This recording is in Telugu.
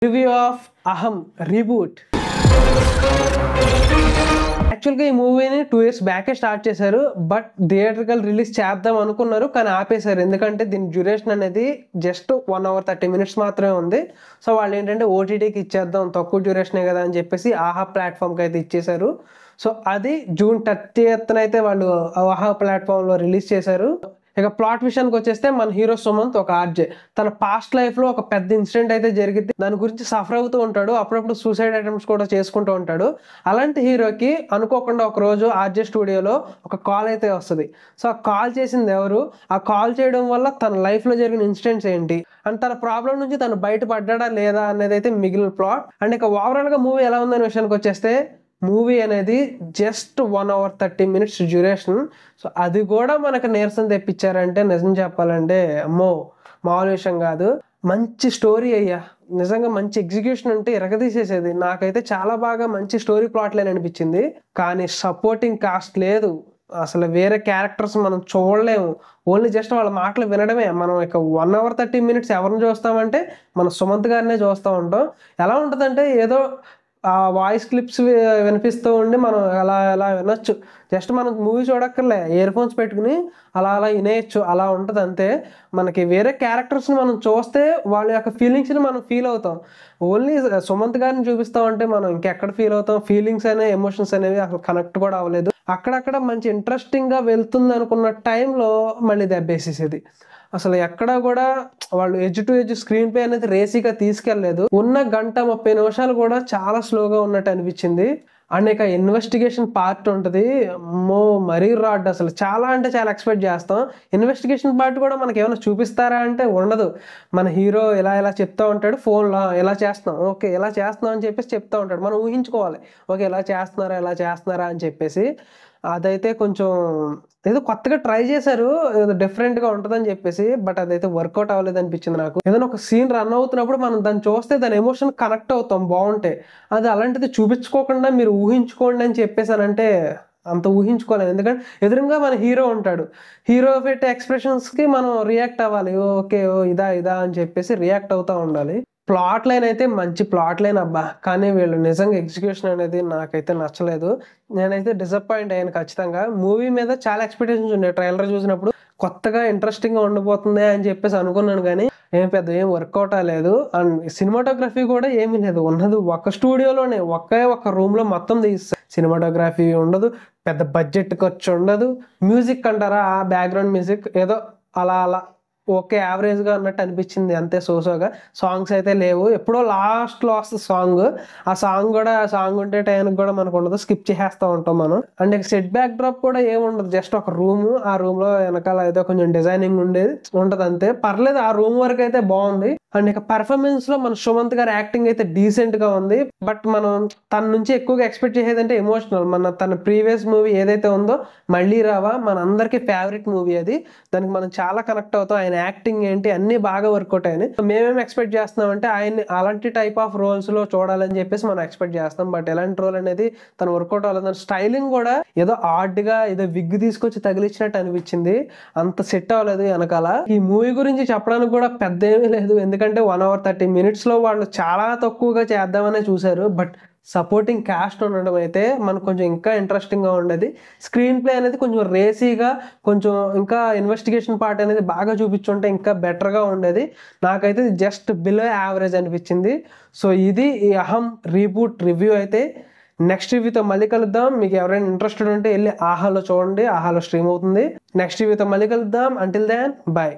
రివ్యూ ఆఫ్ అహం రీబూట్. యాక్చువల్గా ఈ మూవీని 2 years బ్యాకే స్టార్ట్ చేశారు, బట్ థియేట్రికల్ రిలీజ్ చేద్దాం అనుకున్నారు కానీ ఆపేశారు. ఎందుకంటే దీని డ్యూరేషన్ అనేది జస్ట్ 1 hour 30 minutes మాత్రమే ఉంది. సో వాళ్ళు ఏంటంటే ఓటీటీకి ఇచ్చేద్దాం, తక్కువ డ్యూరేషనే కదా అని చెప్పేసి ఆహా ప్లాట్ఫామ్కి అయితే ఇచ్చేశారు. సో అది June 30th అయితే వాళ్ళు ఆహా ప్లాట్ఫామ్లో రిలీజ్ చేశారు. ఇక ప్లాట్ విషయానికి వచ్చేస్తే మన హీరో సుమంత్ ఒక ఆర్జే. తన పాస్ట్ లైఫ్లో ఒక పెద్ద ఇన్సిడెంట్ అయితే జరిగింది, దాని గురించి సఫర్ అవుతూ ఉంటాడు, అప్పుడప్పుడు సూసైడ్ అటెంప్ట్స్ కూడా చేసుకుంటూ ఉంటాడు. అలాంటి హీరోకి అనుకోకుండా ఒక రోజు ఆర్జే స్టూడియోలో ఒక కాల్ అయితే వస్తుంది. సో ఆ కాల్ చేసింది ఎవరు, ఆ కాల్ చేయడం వల్ల తన లైఫ్లో జరిగిన ఇన్సిడెంట్స్ ఏంటి అండ్ తన ప్రాబ్లం నుంచి తను బయటపడ్డా లేదా అనేది అయితే మిగిలిన ప్లాట్. అండ్ ఇక ఓవరాల్గా మూవీ ఎలా ఉందనే విషయానికి వచ్చేస్తే మూవీ అనేది just 1 hour 30 minutes duration. So అది కూడా మనకు నీరసం తెప్పించారంటే నిజం చెప్పాలంటే అమ్మో మామూలు విషయం కాదు. మంచి స్టోరీ అయ్యా, నిజంగా మంచి ఎగ్జిక్యూషన్ అంటే ఎరగదీసేసేది. నాకైతే చాలా బాగా మంచి స్టోరీ ప్లాట్ లైన్ అనిపించింది, కానీ సపోర్టింగ్ కాస్ట్ లేదు. అసలు వేరే క్యారెక్టర్స్ మనం చూడలేము, ఓన్లీ జస్ట్ వాళ్ళ మాటలు వినడమే. మనం ఇక 1 hour 30 minutes ఎవరిని చూస్తామంటే మన సుమంత్ గారినే చూస్తూ ఉంటాం. ఎలా ఉంటుందంటే ఏదో ఆ వాయిస్ క్లిప్స్ వినిపిస్తూ ఉండి మనం అలా వినొచ్చు. జస్ట్ మనం మూవీ చూడక్కర్లే, ఇయర్ ఫోన్స్ పెట్టుకుని అలా వినేయచ్చు, అలా ఉంటుంది అంతే. మనకి వేరే క్యారెక్టర్స్ని మనం చూస్తే వాళ్ళ యొక్క ఫీలింగ్స్ని మనం ఫీల్ అవుతాం. ఓన్లీ సుమంత్ గారిని చూపిస్తామంటే మనం ఇంకెక్కడ ఫీల్ అవుతాం, ఫీలింగ్స్ అనే ఎమోషన్స్ అనేవి అసలు కనెక్ట్ కూడా అవ్వలేదు. అక్కడక్కడ మంచి ఇంట్రెస్టింగ్గా వెళ్తుంది అనుకున్న టైంలో మళ్ళీ దెబ్బేసేసేది. అసలు ఎక్కడ కూడా వాళ్ళు edge to edge screen play అనేది రేసీగా తీసుకెళ్లలేదు. ఉన్న 1:30 కూడా చాలా స్లోగా ఉన్నట్టు అనిపించింది. అండ్ ఇక ఇన్వెస్టిగేషన్ పార్ట్ ఉంటుంది, అమ్మో మరీ రాడ్. అసలు చాలా అంటే చాలా ఎక్స్పెక్ట్ చేస్తాం. ఇన్వెస్టిగేషన్ పార్ట్ కూడా మనకి ఏమైనా చూపిస్తారా అంటే ఉండదు. మన హీరో ఇలా చెప్తా ఉంటాడు ఫోన్లో, ఎలా చేస్తున్నాం, ఓకే ఎలా చేస్తున్నాం అని చెప్పేసి చెప్తా ఉంటాడు. మనం ఊహించుకోవాలి, ఓకే ఎలా చేస్తున్నారా అని చెప్పేసి. అదైతే కొంచెం ఏదో కొత్తగా ట్రై చేశారు, ఏదో డిఫరెంట్గా ఉంటుందని చెప్పేసి, బట్ అదైతే వర్కౌట్ అవ్వలేదు అనిపించింది నాకు. ఏదైనా ఒక సీన్ రన్ అవుతున్నప్పుడు మనం దాన్ని చూస్తే దాని ఎమోషన్ కనెక్ట్ అవుతాం, బాగుంటాయి. అది అలాంటిది చూపించుకోకుండా మీరు ఊహించుకోండి అని చెప్పేసానంటే అంత ఊహించుకోలేము. ఎందుకంటే ఎదురుగా మన హీరో ఉంటాడు, హీరో పెట్టే ఎక్స్ప్రెషన్స్కి మనం రియాక్ట్ అవ్వాలి. ఓకే ఇదా అని చెప్పేసి రియాక్ట్ అవుతూ ఉండాలి. ప్లాట్ లైన్ అయితే మంచి ప్లాట్ లైన్ అబ్బా, కానీ వీళ్ళు నిజంగా ఎగ్జిక్యూషన్ అనేది నాకైతే నచ్చలేదు. నేనైతే డిసప్పాయింట్ అయ్యాను ఖచ్చితంగా. మూవీ మీద చాలా ఎక్స్పెక్టేషన్స్ ఉండే, ట్రైలర్ చూసినప్పుడు కొత్తగా ఇంట్రెస్టింగ్గా ఉండిపోతుంది అని చెప్పేసి అనుకున్నాను, కానీ ఏం వర్కౌట్ అవ్వలేదు. అండ్ సినిమాటోగ్రఫీ కూడా ఏమీ లేదు, ఉన్నది ఒక స్టూడియోలోనే ఒక రూమ్లో మొత్తం తీస్తారు. సినిమాటోగ్రఫీ ఉండదు, పెద్ద బడ్జెట్ ఖర్చు ఉండదు. మ్యూజిక్ అంటారా, ఆ బ్యాక్గ్రౌండ్ మ్యూజిక్ ఏదో అలా ఓకే యావరేజ్గా అన్నట్టు అనిపించింది అంతే, సోసోగా. సాంగ్స్ అయితే లేవు, ఎప్పుడో లాస్ట్లో వస్తుంది సాంగ్. ఆ సాంగ్ ఉంటే టైంకి కూడా మనకు ఉండదు, స్కిప్ చేసేస్తూ ఉంటాం మనం. అండ్ ఇక సెట్ బ్యాక్ డ్రాప్ కూడా ఏముండదు, జస్ట్ ఒక రూమ్, ఆ రూమ్లో వెనకాల ఏదో కొంచెం డిజైనింగ్ ఉంటుంది అంతే. పర్లేదు, ఆ రూమ్ వరకు అయితే బాగుంది. అండ్ ఇక పర్ఫార్మెన్స్లో మన సుమంత్ గారి యాక్టింగ్ అయితే డీసెంట్గా ఉంది, బట్ మనం తన నుంచి ఎక్కువగా ఎక్స్పెక్ట్ చేసేదంటే ఎమోషనల్. తన ప్రీవియస్ మూవీ ఏదైతే ఉందో మళ్ళీ రావా, మన అందరికీ ఫేవరెట్ మూవీ అది. దానికి మనం చాలా కనెక్ట్ అవుతాం. ఆయన యాక్టింగ్ ఏంటి అన్నీ బాగా వర్కౌట్ అయినాయి. మేమేం ఎక్స్పెక్ట్ చేస్తున్నాం అంటే ఆయన్ని అలాంటి టైప్ ఆఫ్ రోల్స్లో చూడాలని చెప్పేసి మనం ఎక్స్పెక్ట్ చేస్తాం, బట్ ఎలాంటి రోల్ అనేది తను వర్కౌట్ అవ్వలేదు. తన స్టైలింగ్ కూడా ఏదో ఆడ్గా ఏదో విగ్ తీసుకొచ్చి తగిలిచ్చినట్టు అనిపించింది, అంత సెట్ అవ్వలేదు వెనకాల. ఈ మూవీ గురించి చెప్పడానికి కూడా పెద్ద ఏమీ లేదు, ఎందుకంటే 1 hour 30 minutes వాళ్ళు చాలా తక్కువగా చేద్దామనే చూశారు. బట్ సపోర్టింగ్ క్యాస్ట్ ఉండడం అయితే మనకు కొంచెం ఇంకా ఇంట్రెస్టింగ్గా ఉండేది. స్క్రీన్ ప్లే అనేది కొంచెం రేసీగా, కొంచెం ఇంకా ఇన్వెస్టిగేషన్ పార్ట్ అనేది బాగా చూపించుంటే ఇంకా బెటర్గా ఉండేది. నాకైతే జస్ట్ బిలో యావరేజ్ అనిపించింది. సో ఇది ఈ అహం రీబూట్ రివ్యూ అయితే. నెక్స్ట్ రివ్యూతో మళ్ళీ కలుద్దాం. మీకు ఎవరైనా ఇంట్రెస్టెడ్ ఉంటే వెళ్ళి ఆహాలో చూడండి, ఆహాలో స్ట్రీమ్ అవుతుంది. నెక్స్ట్ రివ్యూతో మళ్ళీ కలుద్దాం. Until then by.